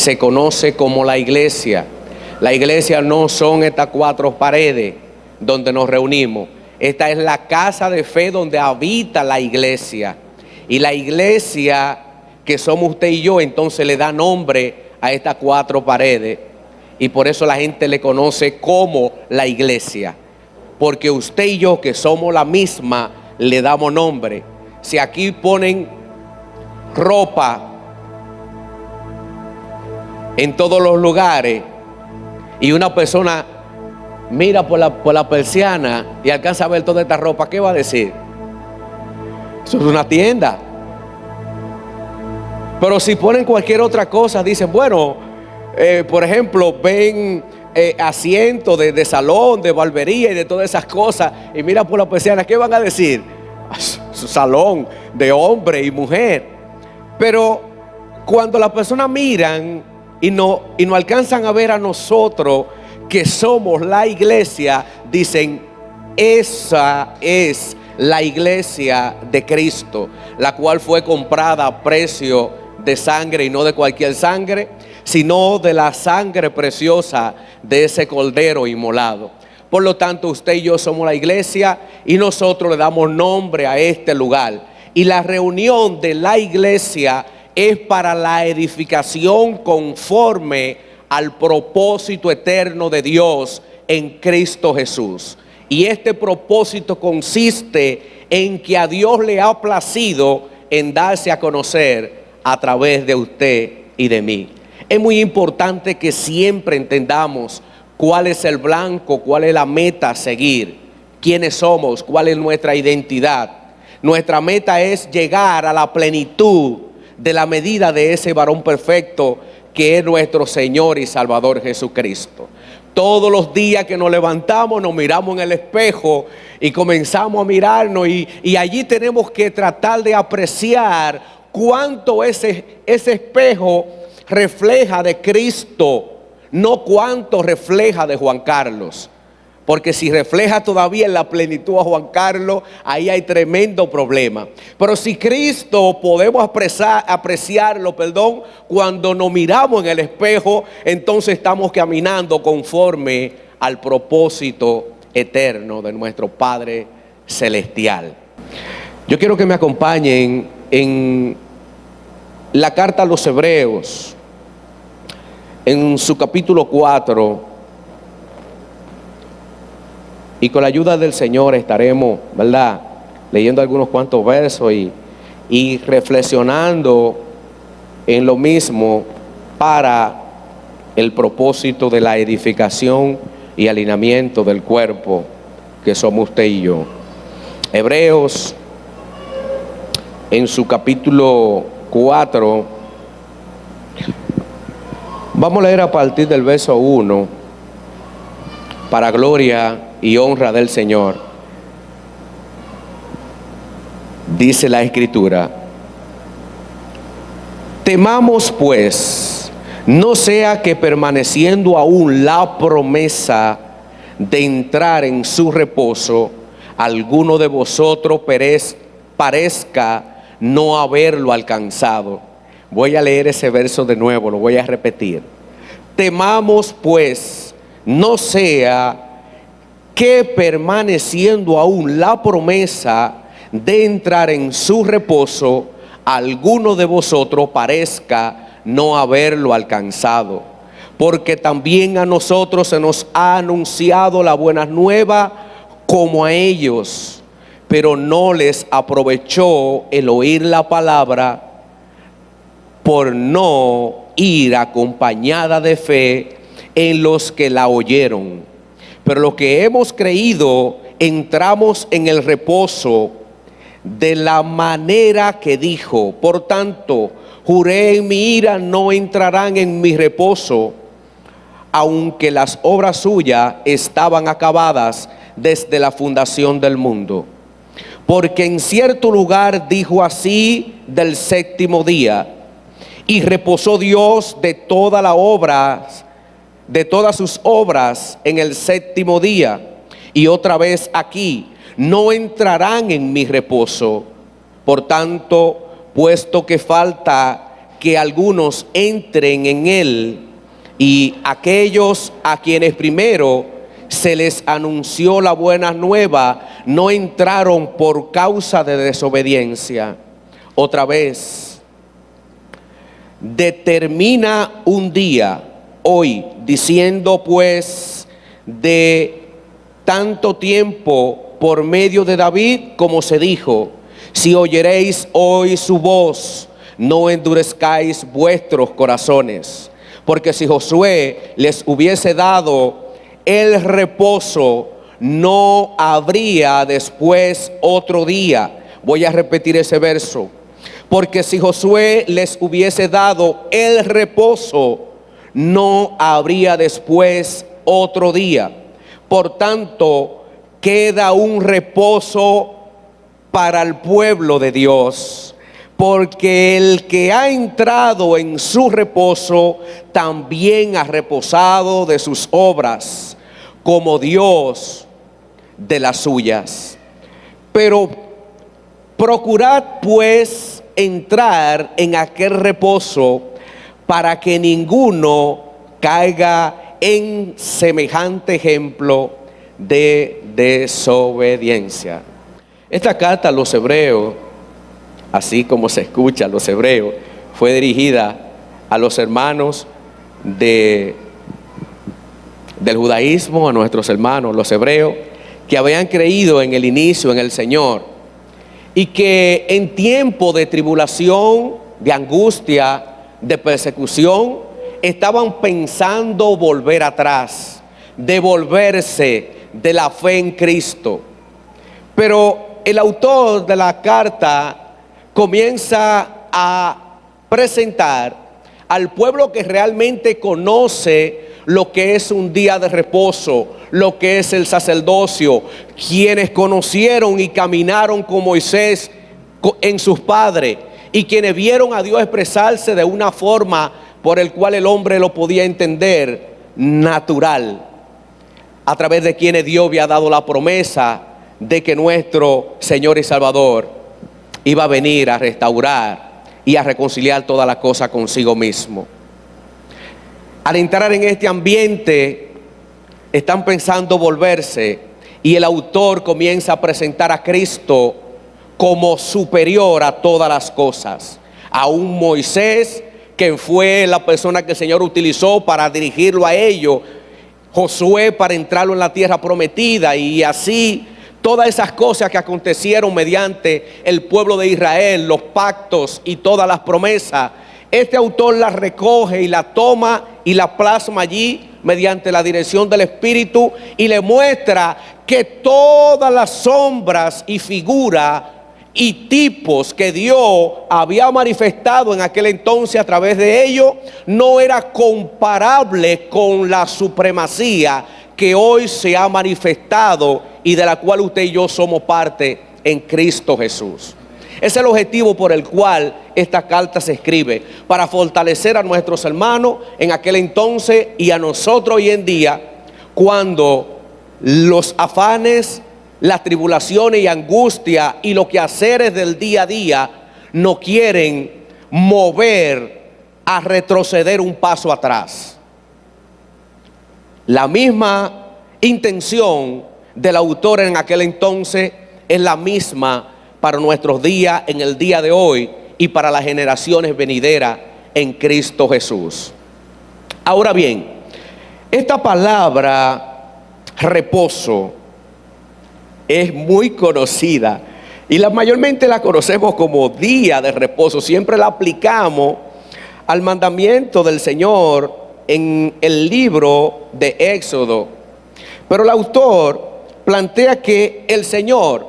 se conoce como la iglesia. La iglesia no son estas 4 paredes donde nos reunimos. Esta es la casa de fe donde habita la iglesia. Y la iglesia que somos usted y yo, entonces le da nombre a estas 4 paredes. Y por eso la gente le conoce como la iglesia. Porque usted y yo, que somos la misma, le damos nombre. Si aquí ponen ropa en todos los lugares y una persona mira por la persiana y alcanza a ver toda esta ropa, ¿qué va a decir? Eso es una tienda. Pero si ponen cualquier otra cosa, dicen, bueno, por ejemplo, ven asientos de salón, de barbería y de todas esas cosas, y mira por la persiana, ¿qué van a decir? Su salón de hombre y mujer. Pero cuando las personas miran y no alcanzan a ver a nosotros, que somos la iglesia, dicen, esa es la iglesia de Cristo, la cual fue comprada a precio de sangre, y no de cualquier sangre, sino de la sangre preciosa de ese cordero inmolado. Por lo tanto, usted y yo somos la iglesia, y nosotros le damos nombre a este lugar. Y la reunión de la iglesia es para la edificación conforme al propósito eterno de Dios en Cristo Jesús. Y este propósito consiste en que a Dios le ha placido en darse a conocer a través de usted y de mí. Es muy importante que siempre entendamos cuál es el blanco, cuál es la meta a seguir, quiénes somos, cuál es nuestra identidad. Nuestra meta es llegar a la plenitud de la medida de ese varón perfecto que es nuestro Señor y Salvador Jesucristo. Todos los días que nos levantamos, nos miramos en el espejo y comenzamos a mirarnos, y allí tenemos que tratar de apreciar cuánto ese espejo refleja de Cristo, no cuánto refleja de Juan Carlos. Porque si refleja todavía en la plenitud a Juan Carlos, ahí hay tremendo problema. Pero si Cristo podemos apreciarlo, cuando nos miramos en el espejo, entonces estamos caminando conforme al propósito eterno de nuestro Padre Celestial. Yo quiero que me acompañen en la carta a los Hebreos, en su capítulo 4. Y con la ayuda del Señor estaremos, ¿verdad?, leyendo algunos cuantos versos y reflexionando en lo mismo para el propósito de la edificación y alineamiento del cuerpo que somos usted y yo. Hebreos, en su capítulo 4, vamos a leer a partir del verso 1, para gloria y honra del Señor. Dice la Escritura: temamos pues, no sea que permaneciendo aún la promesa de entrar en su reposo, alguno de vosotros parezca no haberlo alcanzado. Voy a leer ese verso de nuevo, lo voy a repetir. Temamos pues, no sea que permaneciendo aún la promesa de entrar en su reposo, alguno de vosotros parezca no haberlo alcanzado. Porque también a nosotros se nos ha anunciado la buena nueva como a ellos, pero no les aprovechó el oír la palabra, por no ir acompañada de fe en los que la oyeron. Pero lo que hemos creído, entramos en el reposo de la manera que dijo. Por tanto, juré en mi ira, no entrarán en mi reposo, aunque las obras suyas estaban acabadas desde la fundación del mundo. Porque en cierto lugar dijo así del séptimo día: y reposó Dios de toda la obra, de todas sus obras en el séptimo día. Y otra vez aquí: no entrarán en mi reposo. Por tanto, puesto que falta que algunos entren en él, y aquellos a quienes primero se les anunció la buena nueva no entraron por causa de desobediencia. Otra vez, determina un día, hoy, diciendo pues de tanto tiempo por medio de David, como se dijo: si oyeréis hoy su voz, no endurezcáis vuestros corazones. Porque si Josué les hubiese dado el reposo, no habría después otro día. Voy a repetir ese verso. Porque si Josué les hubiese dado el reposo, no habría después otro día. Por tanto, queda un reposo para el pueblo de Dios, porque el que ha entrado en su reposo también ha reposado de sus obras, como Dios de las suyas. Pero procurad pues entrar en aquel reposo, para que ninguno caiga en semejante ejemplo de desobediencia. Esta carta a los hebreos, así como se escucha a los hebreos, fue dirigida a los hermanos del judaísmo, a nuestros hermanos los hebreos, que habían creído en el inicio en el Señor, y que en tiempo de tribulación, de angustia, de persecución, estaban pensando volver atrás, devolverse de la fe en Cristo. Pero el autor de la carta comienza a presentar al pueblo que realmente conoce lo que es un día de reposo, lo que es el sacerdocio, quienes conocieron y caminaron con Moisés en sus padres, y quienes vieron a Dios expresarse de una forma por el cual el hombre lo podía entender, natural, a través de quienes Dios había dado la promesa de que nuestro Señor y Salvador iba a venir a restaurar y a reconciliar todas las cosas consigo mismo. Al entrar en este ambiente, están pensando volverse, y el autor comienza a presentar a Cristo como superior a todas las cosas. A un Moisés, que fue la persona que el Señor utilizó para dirigirlo a ellos, Josué para entrarlo en la tierra prometida, y así todas esas cosas que acontecieron mediante el pueblo de Israel, los pactos y todas las promesas. Este autor las recoge y la toma y la plasma allí mediante la dirección del Espíritu, y le muestra que todas las sombras y figuras y tipos que Dios había manifestado en aquel entonces a través de ellos no era comparable con la supremacía que hoy se ha manifestado y de la cual usted y yo somos parte en Cristo Jesús. Es el objetivo por el cual esta carta se escribe, para fortalecer a nuestros hermanos en aquel entonces y a nosotros hoy en día, cuando los afanes, las tribulaciones y angustia y los quehaceres del día a día no quieren mover a retroceder un paso atrás. La misma intención del autor en aquel entonces es la misma para nuestros días, en el día de hoy, y para las generaciones venideras en Cristo Jesús. Ahora bien, esta palabra reposo es muy conocida, y mayormente la conocemos como día de reposo. Siempre la aplicamos al mandamiento del Señor en el libro de Éxodo. Pero el autor plantea que el Señor,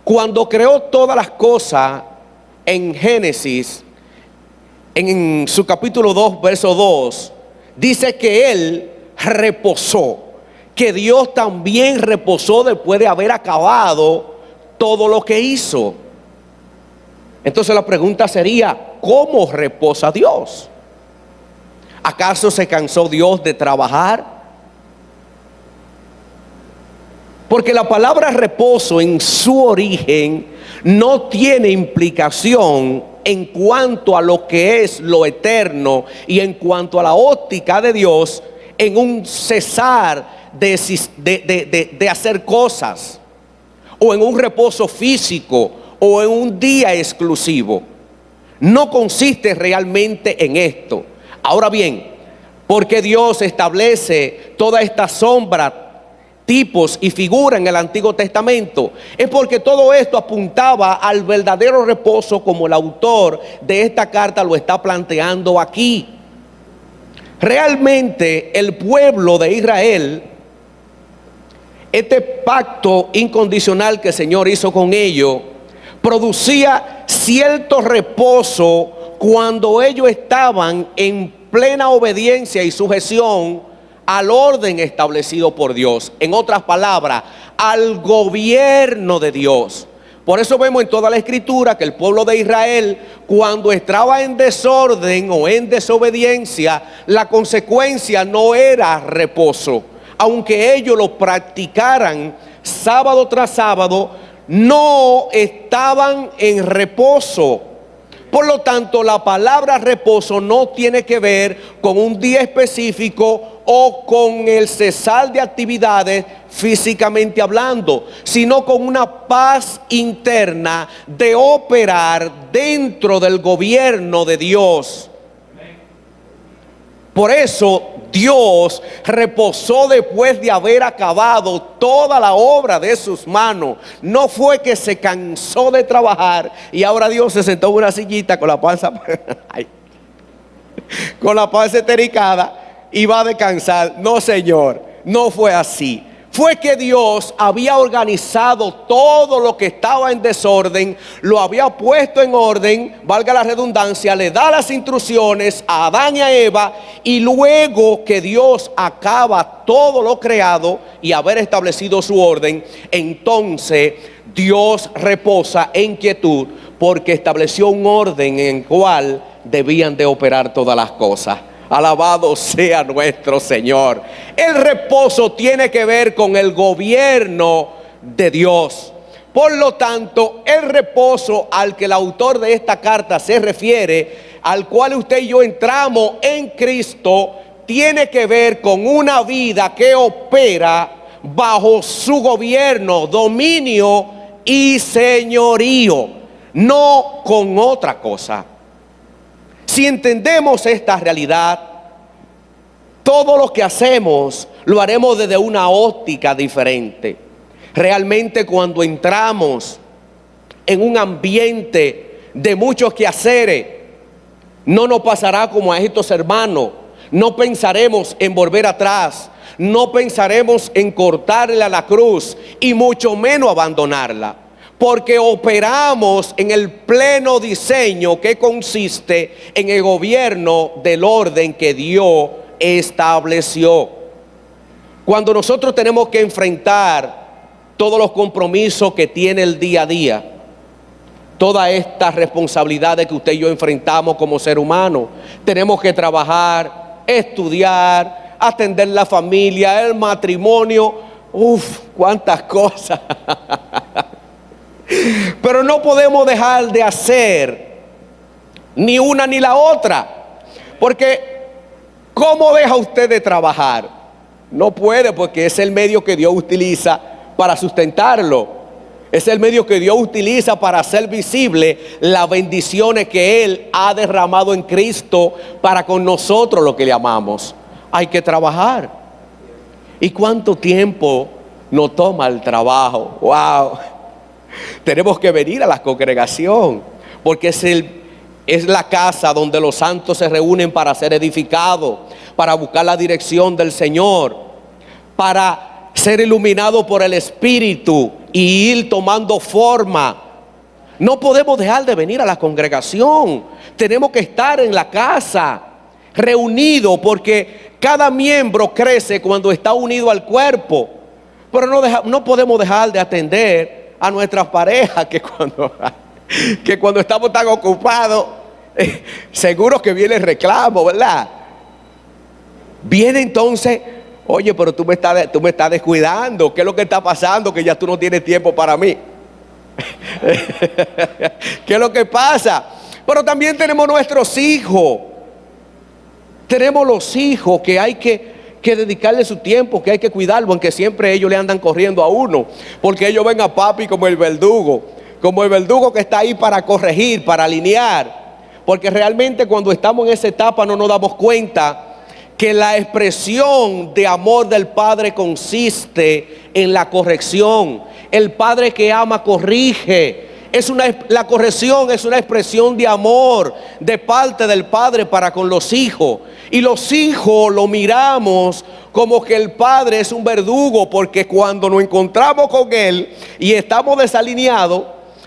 cuando creó todas las cosas en Génesis, en su capítulo 2, verso 2, dice que Él reposó, que Dios también reposó después de haber acabado todo lo que hizo. Entonces la pregunta sería, ¿cómo reposa Dios? ¿Acaso se cansó Dios de trabajar? Porque la palabra reposo en su origen no tiene implicación en cuanto a lo que es lo eterno y en cuanto a la óptica de Dios, en un cesar de hacer cosas, o en un reposo físico, o en un día exclusivo. No consiste realmente en esto. Ahora bien, porque Dios establece toda esta sombra, tipos y figuras en el Antiguo Testamento, es porque todo esto apuntaba al verdadero reposo, como el autor de esta carta lo está planteando aquí. Realmente el pueblo de Israel, este pacto incondicional que el Señor hizo con ellos, producía cierto reposo cuando ellos estaban en plena obediencia y sujeción al orden establecido por Dios. En otras palabras, al gobierno de Dios. Por eso vemos en toda la Escritura que el pueblo de Israel, cuando estaba en desorden o en desobediencia, la consecuencia no era reposo. Aunque ellos lo practicaran sábado tras sábado, no estaban en reposo. Por lo tanto, la palabra reposo no tiene que ver con un día específico o con el cesar de actividades físicamente hablando, sino con una paz interna de operar dentro del gobierno de Dios. Por eso Dios reposó después de haber acabado toda la obra de sus manos. No fue que se cansó de trabajar y ahora Dios se sentó en una sillita con la panza con la panza estericada y va a descansar. No, Señor, no fue así. Fue que Dios había organizado todo lo que estaba en desorden, lo había puesto en orden, valga la redundancia, le da las instrucciones a Adán y a Eva, y luego que Dios acaba todo lo creado y haber establecido su orden, entonces Dios reposa en quietud porque estableció un orden en el cual debían de operar todas las cosas. Alabado sea nuestro Señor. El reposo tiene que ver con el gobierno de Dios. Por lo tanto, el reposo al que el autor de esta carta se refiere, al cual usted y yo entramos en Cristo, tiene que ver con una vida que opera bajo su gobierno, dominio y señorío, no con otra cosa. Si entendemos esta realidad, todo lo que hacemos lo haremos desde una óptica diferente. Realmente cuando entramos en un ambiente de muchos quehaceres, no nos pasará como a estos hermanos. No pensaremos en volver atrás, no pensaremos en cortarle a la cruz y mucho menos abandonarla. Porque operamos en el pleno diseño que consiste en el gobierno del orden que Dios estableció. Cuando nosotros tenemos que enfrentar todos los compromisos que tiene el día a día, todas estas responsabilidades que usted y yo enfrentamos como ser humano, tenemos que trabajar, estudiar, atender la familia, el matrimonio, cuántas cosas. Pero no podemos dejar de hacer ni una ni la otra, porque ¿cómo deja usted de trabajar? No puede, porque es el medio que Dios utiliza para sustentarlo. Es el medio que Dios utiliza para hacer visible las bendiciones que Él ha derramado en Cristo para con nosotros, lo que le amamos. Hay que trabajar. ¿Y cuánto tiempo nos toma el trabajo? ¡Wow! Tenemos que venir a la congregación, porque es la casa donde los santos se reúnen para ser edificados, para buscar la dirección del Señor, para ser iluminados por el Espíritu y ir tomando forma. No podemos dejar de venir a la congregación. Tenemos que estar en la casa, reunidos, porque cada miembro crece cuando está unido al cuerpo. Pero no podemos dejar de atender a nuestras parejas, que cuando estamos tan ocupados, seguro que viene el reclamo, ¿verdad? Viene entonces, oye, pero tú me estás descuidando. ¿Qué es lo que está pasando? Que ya tú no tienes tiempo para mí. ¿Qué es lo que pasa? Pero también tenemos nuestros hijos. Tenemos los hijos que hay que dedicarle su tiempo, que hay que cuidarlo, aunque siempre ellos le andan corriendo a uno, porque ellos ven a papi como el verdugo que está ahí para corregir, para alinear. Porque realmente cuando estamos en esa etapa no nos damos cuenta que la expresión de amor del Padre consiste en la corrección. El Padre que ama corrige. La corrección es una expresión de amor de parte del Padre para con los hijos. Y los hijos lo miramos como que el Padre es un verdugo, porque cuando nos encontramos con Él y estamos desalineados,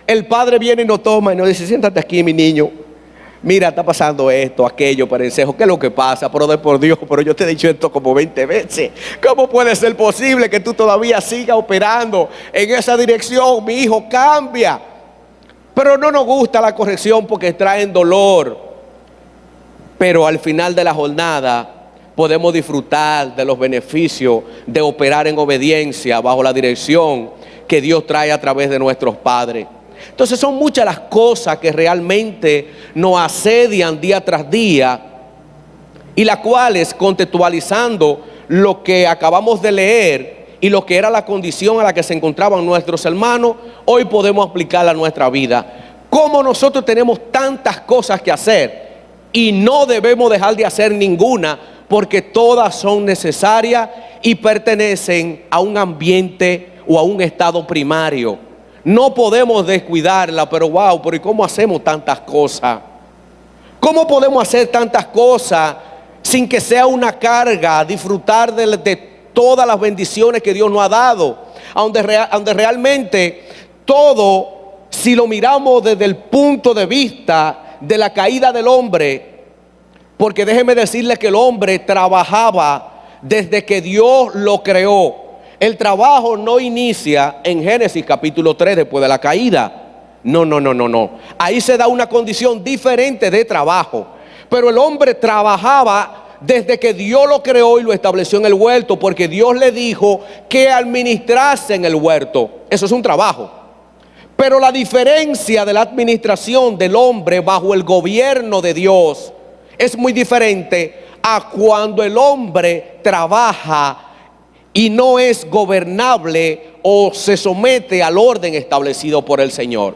el Padre viene y nos toma y nos dice: siéntate aquí, mi niño. Mira, está pasando esto, aquello, parencejo. ¿Qué es lo que pasa? Pero de por Dios, pero yo te he dicho esto como 20 veces. ¿Cómo puede ser posible que tú todavía sigas operando en esa dirección? Mi hijo, cambia. Pero no nos gusta la corrección porque traen dolor. Pero al final de la jornada podemos disfrutar de los beneficios de operar en obediencia bajo la dirección que Dios trae a través de nuestros padres. Entonces son muchas las cosas que realmente nos asedian día tras día, y las cuales, contextualizando lo que acabamos de leer y lo que era la condición a la que se encontraban nuestros hermanos, hoy podemos aplicarla a nuestra vida. Como nosotros tenemos tantas cosas que hacer y no debemos dejar de hacer ninguna, porque todas son necesarias y pertenecen a un ambiente o a un estado primario. No podemos descuidarla. Pero wow, pero ¿y cómo hacemos tantas cosas? ¿Cómo podemos hacer tantas cosas sin que sea una carga disfrutar de todas las bendiciones que Dios nos ha dado? Donde realmente todo, si lo miramos desde el punto de vista de la caída del hombre, porque déjeme decirle que el hombre trabajaba desde que Dios lo creó. El trabajo no inicia en Génesis capítulo 3 después de la caída. No. Ahí se da una condición diferente de trabajo. Pero el hombre trabajaba desde que Dios lo creó y lo estableció en el huerto, porque Dios le dijo que administrase en el huerto. Eso es un trabajo. Pero la diferencia de la administración del hombre bajo el gobierno de Dios es muy diferente a cuando el hombre trabaja y no es gobernable o se somete al orden establecido por el Señor.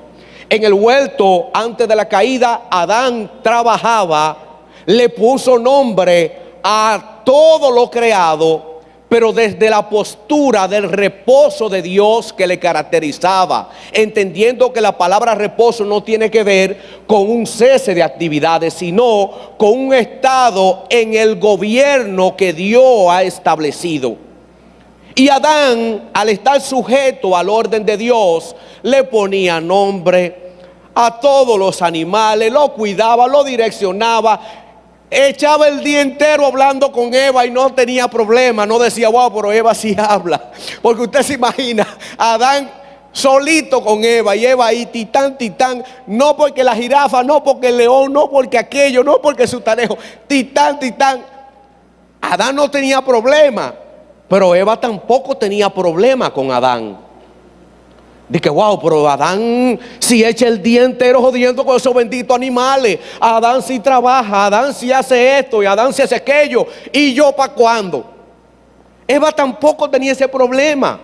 En el huerto, antes de la caída, Adán trabajaba, le puso nombre a todo lo creado, pero desde la postura del reposo de Dios que le caracterizaba, entendiendo que la palabra reposo no tiene que ver con un cese de actividades, sino con un estado en el gobierno que Dios ha establecido. Y Adán, al estar sujeto al orden de Dios, le ponía nombre a todos los animales, lo cuidaba, lo direccionaba, echaba el día entero hablando con Eva y no tenía problema. No decía: wow, pero Eva sí habla. Porque usted se imagina, Adán solito con Eva, y Eva ahí titán, no porque la jirafa, no porque el león, no porque aquello, no porque su tanejo, titán. Adán no tenía problema. Pero Eva tampoco tenía problema con Adán. Dije: wow, pero Adán sí echa el día entero jodiendo con esos benditos animales. Adán sí trabaja, Adán sí hace esto y Adán sí hace aquello. ¿Y yo para cuándo? Eva tampoco tenía ese problema,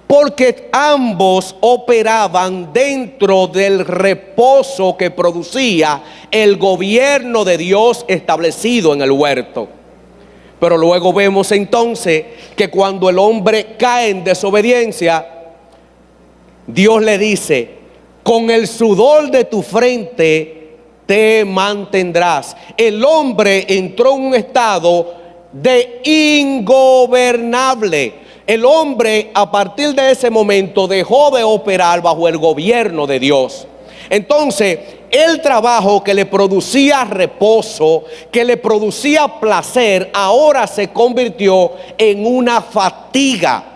porque ambos operaban dentro del reposo que producía el gobierno de Dios establecido en el huerto. Pero luego vemos entonces que cuando el hombre cae en desobediencia, Dios le dice: con el sudor de tu frente te mantendrás. El hombre entró en un estado de ingobernable. El hombre, a partir de ese momento, dejó de operar bajo el gobierno de Dios. Entonces, el trabajo que le producía reposo, que le producía placer, ahora se convirtió en una fatiga.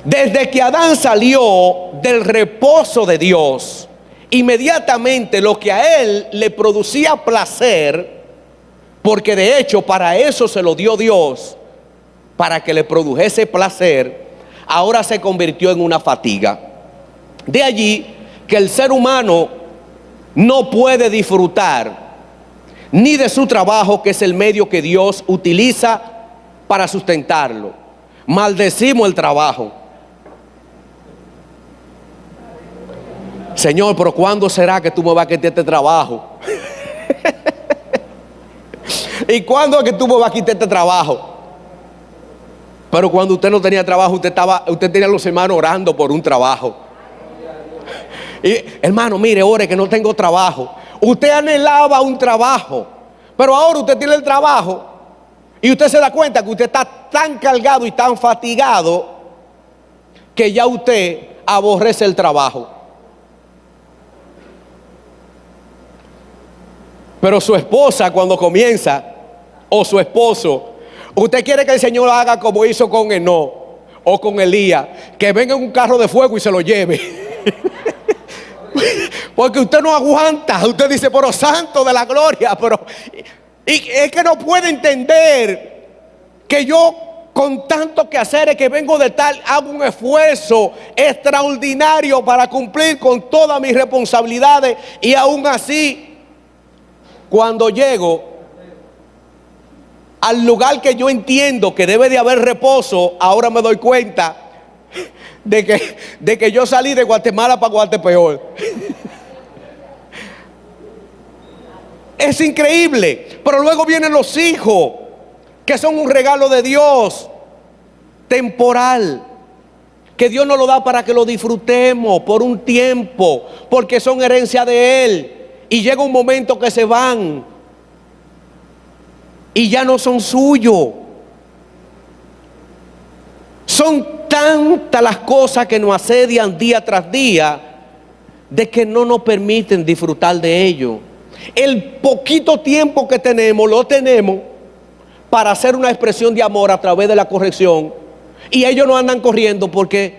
Desde que Adán salió del reposo de Dios, inmediatamente lo que a él le producía placer, porque de hecho para eso se lo dio Dios, para que le produjese placer, ahora se convirtió en una fatiga. De allí que el ser humano no puede disfrutar ni de su trabajo, que es el medio que Dios utiliza para sustentarlo. Maldecimos el trabajo. Señor, pero ¿cuándo será que tú me vas a quitar este trabajo? ¿Y cuándo es que tú me vas a quitar este trabajo? Pero cuando usted no tenía trabajo, usted tenía a los hermanos orando por un trabajo. Y hermano, mire, ore que no tengo trabajo. Usted anhelaba un trabajo, pero ahora usted tiene el trabajo y usted se da cuenta que usted está tan cargado y tan fatigado que ya usted aborrece el trabajo. Pero su esposa, cuando comienza, o su esposo, usted quiere que el Señor haga como hizo con Enoc o con Elías, que venga en un carro de fuego y se lo lleve. Porque usted no aguanta. Usted dice, pero santo de la gloria, pero y es que no puede entender que yo, con tanto que hacer, que vengo de tal, hago un esfuerzo extraordinario para cumplir con todas mis responsabilidades, y aún así, cuando llego al lugar que yo entiendo que debe de haber reposo, ahora me doy cuenta de que yo salí de Guatemala para Guatepeor. Es increíble. Pero luego vienen los hijos, que son un regalo de Dios, temporal, que Dios nos lo da para que lo disfrutemos por un tiempo, porque son herencia de Él. Y llega un momento que se van y ya no son suyos. Son tantas las cosas que nos asedian día tras día, de que no nos permiten disfrutar de ello. El poquito tiempo que tenemos, lo tenemos para hacer una expresión de amor a través de la corrección, y ellos no andan corriendo porque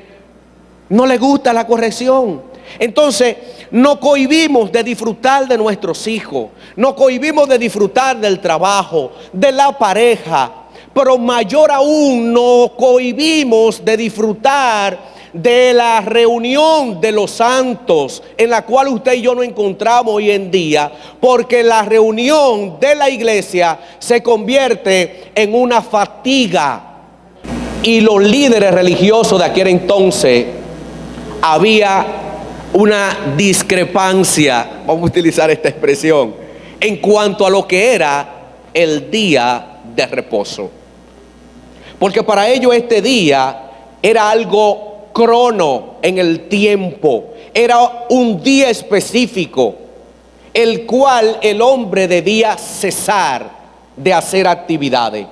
no les gusta la corrección. Entonces nos cohibimos de disfrutar de nuestros hijos, nos cohibimos de disfrutar del trabajo, de la pareja, pero mayor aún nos cohibimos de disfrutar de la reunión de los santos, en la cual usted y yo nos encontramos hoy en día, porque la reunión de la iglesia se convierte en una fatiga. Y los líderes religiosos de aquel entonces, había una discrepancia, vamos a utilizar esta expresión, en cuanto a lo que era el día de reposo. Porque para ellos este día era algo crono en el tiempo, era un día específico, el cual el hombre debía cesar de hacer actividades.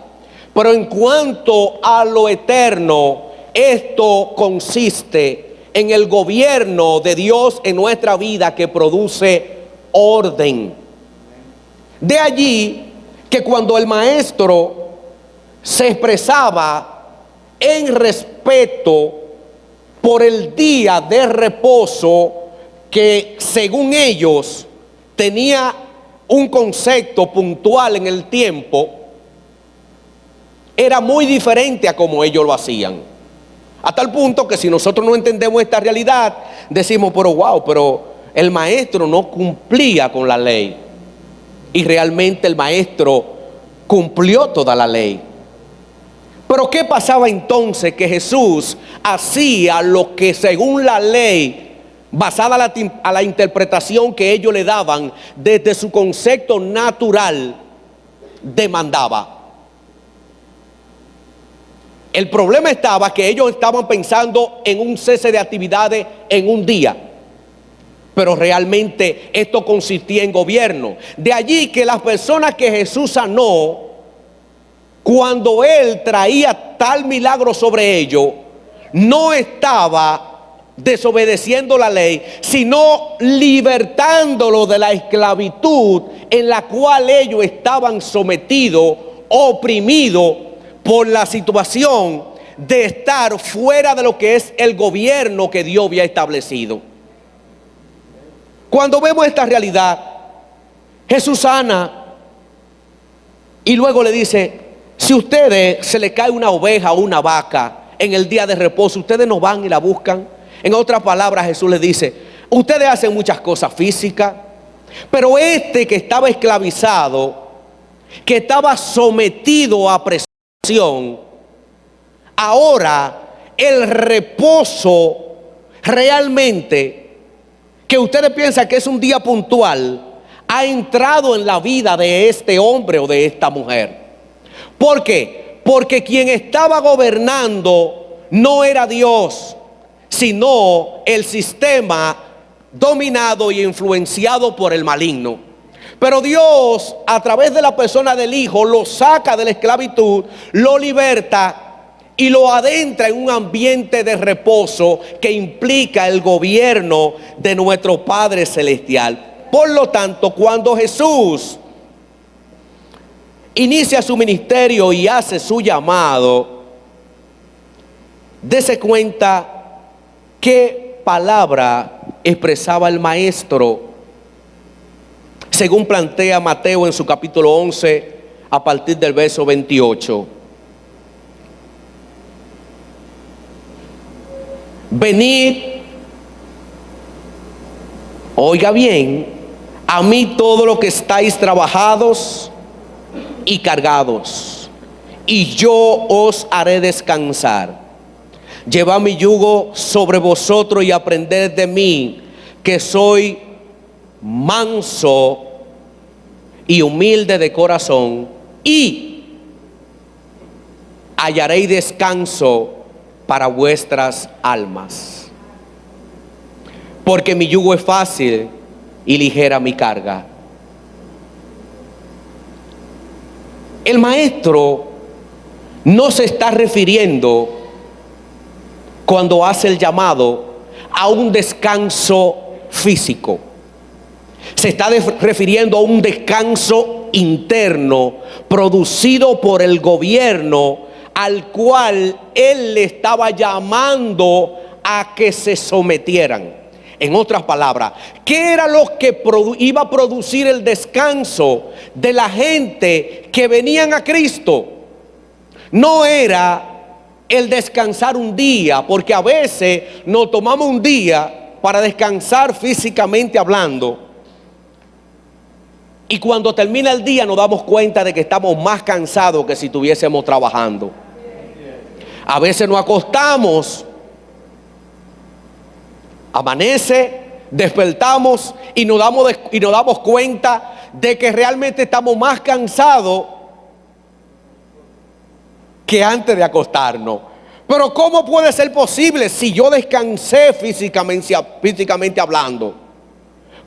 Pero en cuanto a lo eterno, esto consiste en el gobierno de Dios en nuestra vida, que produce orden. De allí que cuando el maestro se expresaba en respeto por el día de reposo, que según ellos tenía un concepto puntual en el tiempo, era muy diferente a como ellos lo hacían. A tal punto que si nosotros no entendemos esta realidad, decimos, pero wow, pero el maestro no cumplía con la ley. Y realmente el maestro cumplió toda la ley. Pero ¿qué pasaba entonces? Que Jesús hacía lo que según la ley, basada a la interpretación que ellos le daban desde su concepto natural, demandaba. El problema estaba que ellos estaban pensando en un cese de actividades en un día, pero realmente esto consistía en gobierno. De allí que las personas que Jesús sanó, cuando Él traía tal milagro sobre ellos, no estaba desobedeciendo la ley, sino libertándolo de la esclavitud en la cual ellos estaban sometidos, oprimidos por la situación de estar fuera de lo que es el gobierno que Dios había establecido. Cuando vemos esta realidad, Jesús sana y luego le dice: si ustedes se le cae una oveja o una vaca en el día de reposo, ustedes no van y la buscan. En otras palabras, Jesús les dice, ustedes hacen muchas cosas físicas, pero este que estaba esclavizado, que estaba sometido a presión, ahora el reposo realmente, que ustedes piensan que es un día puntual, ha entrado en la vida de este hombre o de esta mujer. ¿Por qué? Porque quien estaba gobernando no era Dios, sino el sistema dominado y influenciado por el maligno. Pero Dios, a través de la persona del Hijo, lo saca de la esclavitud, lo liberta y lo adentra en un ambiente de reposo que implica el gobierno de nuestro Padre Celestial. Por lo tanto, cuando Jesús inicia su ministerio y hace su llamado, dése cuenta qué palabra expresaba el maestro, según plantea Mateo en su capítulo 11, a partir del verso 28. Venid, oiga bien, a mí todos los que estáis trabajados y cargados, y yo os haré descansar. Llevad mi yugo sobre vosotros y aprended de mí, que soy manso y humilde de corazón, y hallaréis descanso para vuestras almas. Porque mi yugo es fácil y ligera mi carga. El maestro no se está refiriendo, cuando hace el llamado, a un descanso físico. Se está refiriendo a un descanso interno producido por el gobierno al cual él le estaba llamando a que se sometieran. En otras palabras, ¿qué era lo que iba a producir el descanso de la gente que venían a Cristo? No era el descansar un día, porque a veces nos tomamos un día para descansar físicamente hablando, y cuando termina el día nos damos cuenta de que estamos más cansados que si estuviésemos trabajando. A veces nos acostamos, amanece, despertamos y nos damos cuenta de que realmente estamos más cansados que antes de acostarnos. Pero ¿cómo puede ser posible si yo descansé físicamente hablando?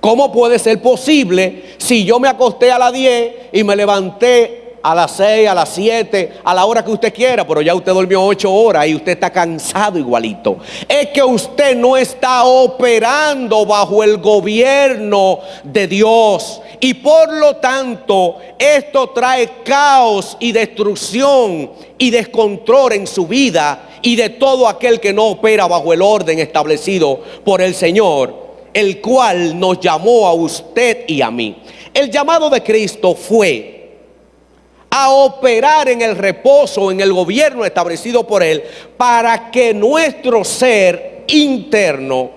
¿Cómo puede ser posible si yo me acosté a las 10 y me levanté a las 6, a las 7, a la hora que usted quiera, pero ya usted durmió 8 horas y usted está cansado igualito? Es que usted no está operando bajo el gobierno de Dios, y por lo tanto esto trae caos y destrucción y descontrol en su vida y de todo aquel que no opera bajo el orden establecido por el Señor, el cual nos llamó a usted y a mí. El llamado de Cristo fue a operar en el reposo, en el gobierno establecido por Él, para que nuestro ser interno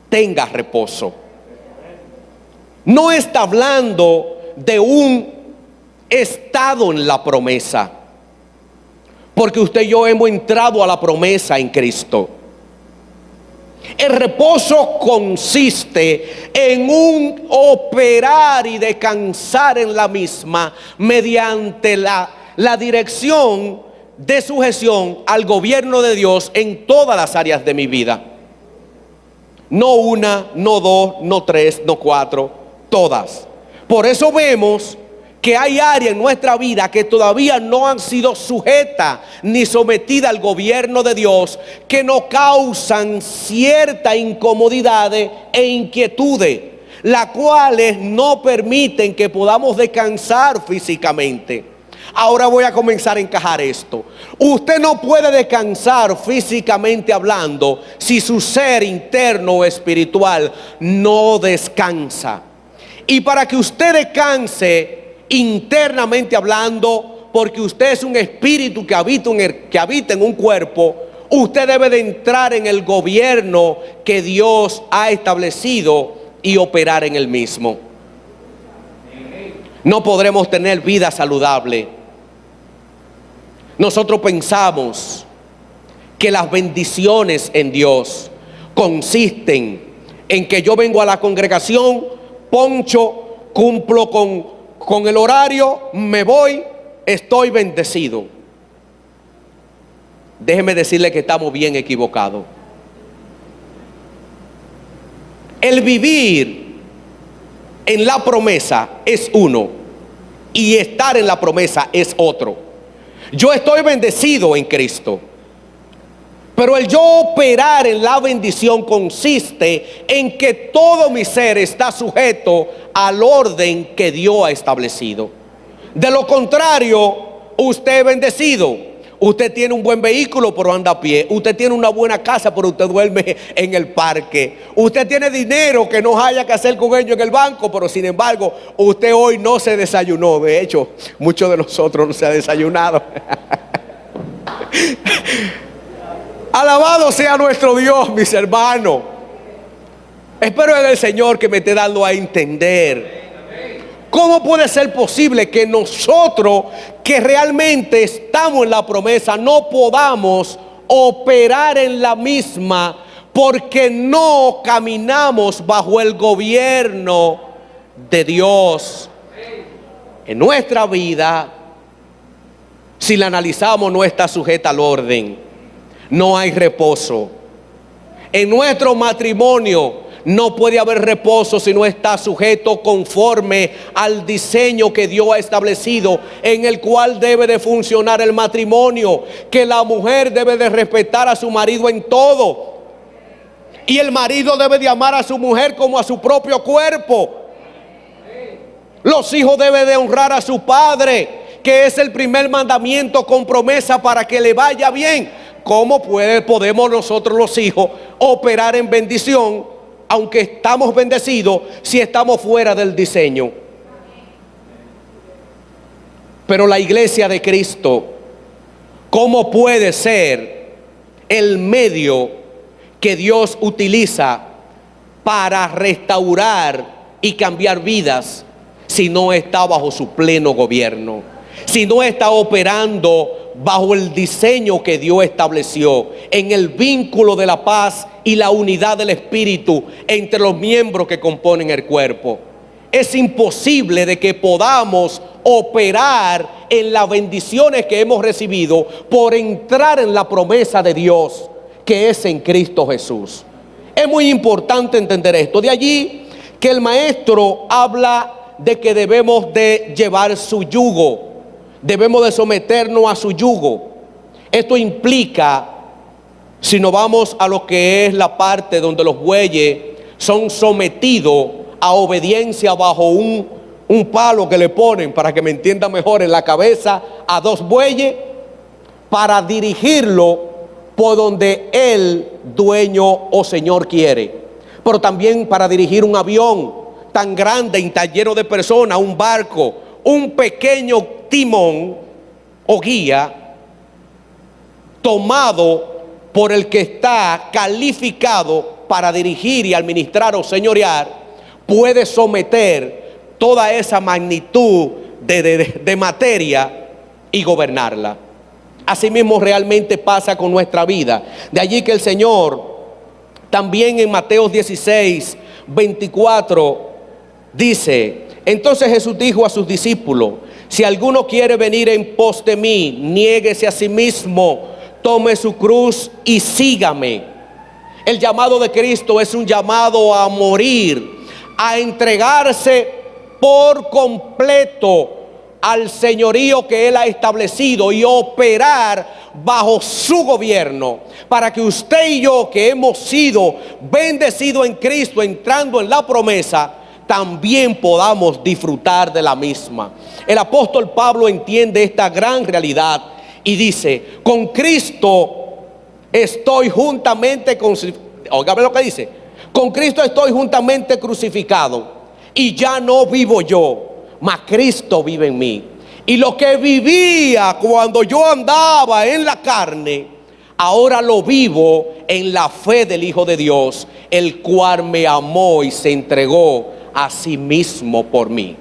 tenga reposo. No está hablando de un estado en la promesa, porque usted y yo hemos entrado a la promesa en Cristo. El reposo consiste en un operar y descansar en la misma mediante la dirección de sujeción al gobierno de Dios en todas las áreas de mi vida. No una, no dos, no tres, no cuatro, todas. Por eso vemos que hay áreas en nuestra vida que todavía no han sido sujetas ni sometidas al gobierno de Dios, que nos causan cierta incomodidades e inquietudes, las cuales no permiten que podamos descansar físicamente. Ahora voy a comenzar a encajar esto. Usted no puede descansar físicamente hablando si su ser interno o espiritual no descansa. Y para que usted descanse internamente hablando, porque usted es un espíritu que habita en un cuerpo, usted debe de entrar en el gobierno que Dios ha establecido y operar en el mismo. No podremos tener vida saludable. Nosotros pensamos que las bendiciones en Dios consisten en que yo vengo a la congregación, poncho, cumplo con el horario, me voy, estoy bendecido. Déjeme decirle que estamos bien equivocados. El vivir en la promesa es uno y estar en la promesa es otro. Yo estoy bendecido en Cristo, pero el yo operar en la bendición consiste en que todo mi ser está sujeto al orden que Dios ha establecido. De lo contrario, usted es bendecido. Usted tiene un buen vehículo, pero anda a pie. Usted tiene una buena casa, pero usted duerme en el parque. Usted tiene dinero que no haya que hacer con ello en el banco, pero sin embargo, usted hoy no se desayunó. De hecho, muchos de nosotros no se han desayunado. Alabado sea nuestro Dios, mis hermanos. Espero en el Señor que me esté dando a entender. ¿Cómo puede ser posible que nosotros, que realmente estamos en la promesa, no podamos operar en la misma porque no caminamos bajo el gobierno de Dios? En nuestra vida, si la analizamos, no está sujeta al orden. No hay reposo. En nuestro matrimonio no puede haber reposo si no está sujeto conforme al diseño que Dios ha establecido, en el cual debe de funcionar el matrimonio, que la mujer debe de respetar a su marido en todo, y el marido debe de amar a su mujer como a su propio cuerpo. Los hijos deben de honrar a su padre, que es el primer mandamiento con promesa para que le vaya bien. ¿Cómo podemos nosotros los hijos operar en bendición aunque estamos bendecidos si estamos fuera del diseño? Pero la iglesia de Cristo, ¿cómo puede ser el medio que Dios utiliza para restaurar y cambiar vidas si no está bajo su pleno gobierno? Si no está operando bajo el diseño que Dios estableció, en el vínculo de la paz y la unidad del Espíritu entre los miembros que componen el cuerpo. Es imposible de que podamos operar en las bendiciones que hemos recibido por entrar en la promesa de Dios que es en Cristo Jesús. Es muy importante entender esto. De allí que el maestro habla de que debemos de llevar su yugo. Debemos de someternos a su yugo. Esto implica, si nos vamos a lo que es la parte donde los bueyes son sometidos a obediencia bajo un palo que le ponen, para que me entienda mejor, en la cabeza a dos bueyes, para dirigirlo por donde el dueño o señor quiere. Pero también para dirigir un avión tan grande y tan lleno de personas, un barco, un pequeño timón o guía tomado por el que está calificado para dirigir y administrar o señorear, puede someter toda esa magnitud de materia y gobernarla. Asimismo realmente pasa con nuestra vida. De allí que el Señor también en Mateo 16, 24 dice: entonces Jesús dijo a sus discípulos: si alguno quiere venir en pos de mí, niéguese a sí mismo, tome su cruz y sígame. El llamado de Cristo es un llamado a morir, a entregarse por completo al señorío que Él ha establecido y operar bajo su gobierno, para que usted y yo, que hemos sido bendecidos en Cristo, entrando en la promesa, también podamos disfrutar de la misma. El apóstol Pablo entiende esta gran realidad y dice: con Cristo estoy juntamente óigame lo que dice: con Cristo estoy juntamente crucificado, y ya no vivo yo, mas Cristo vive en mí. Y lo que vivía cuando yo andaba en la carne, ahora lo vivo en la fe del Hijo de Dios, el cual me amó y se entregó a sí mismo por mí.